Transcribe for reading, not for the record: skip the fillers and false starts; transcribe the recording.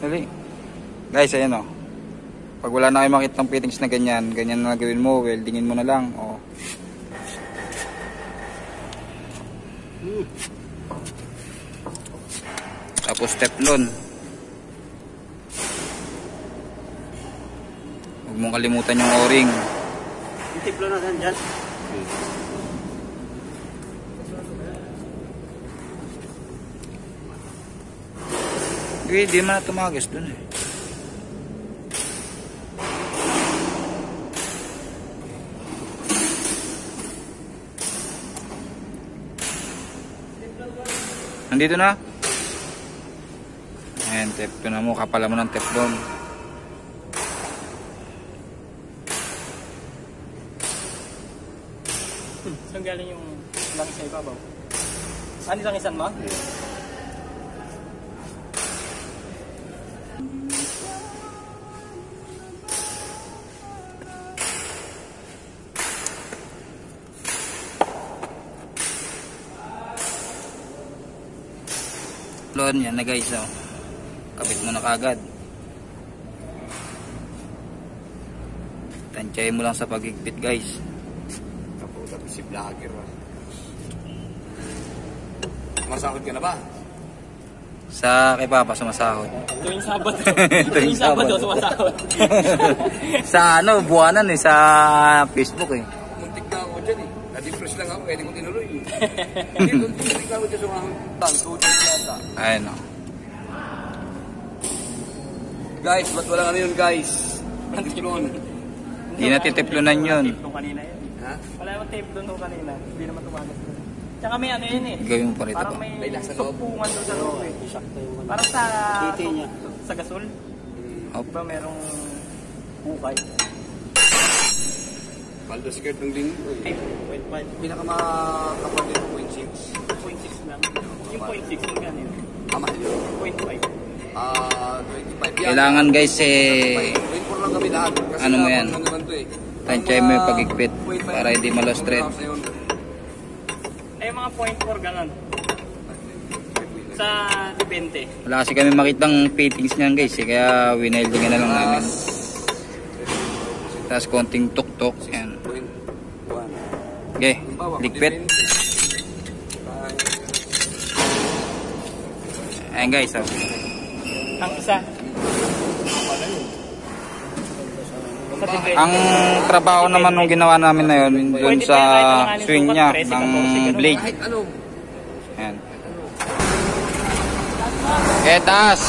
Dali. Guys, ayan o. Pag wala na kayo makita ng fittings na ganyan, ganyan na gawin mo, weldingin mo na lang. O. Tapos teflon. Huwag mong kalimutan yung o-ring. Yung teflon na dyan. Di man na tumagos dun eh. Nandito na. Ayan, teflon na mo. Kapala mo ng teflon. Saan galing yung langis sa ibabaw? Ano yung langisan mo? Teflon, yan na guys. Oh. Kapit mo na kagad. Tansyahin mo lang sa pagigpit guys. Kaputa si vlogger. Masahod ka na ba? Sa kay Papa sumasahod. Tuwing Sabado. Tuwing Sabado sumasahod. Sa ano, buwanan eh, sa Facebook eh. Muntik na ako dyan eh. Na-depress lang ako, pwede ko tinuloy eh. Hindi, muntik na ako dyan sumahod. Tutog yata. Ayan o. Guys, ba't wala ano yun guys? Teflon. Hindi na titeplonan yun. Teflon kanina yun. Ha? Wala naman teflon doon kanina. Hindi naman tumagas doon. Tsaka may ano yun eh. Gawin mo pa rito. Parang may supungan doon sa loob eh. Parang sa sa gasol. Diba merong bukay. Paldo skirt ng linggo eh. 0.5. Pinakamakapal din 0.6. 0.6 lang. Yung 0.6 yung ganyan. Mahal yun. 0.5. 25 yan. Kailangan guys eh, 24 lang kami lahat. Kasi ano mo yan? naman to eh. Tansyahin mo yung pagigpit para hindi malos thread. Eh mga 0.4 ganun. Sa depende. Wala kasi kami makitang fittings niyan guys eh, kaya wineldingan na lang namin. Tapos konting tuktok. Yan. Okay, ligpit. Ayan guys. Oh. Ang isa. Ang trabaho naman nung ginawa namin na yun, dun sa swing niya ng blade. Ayan. Okay, taas.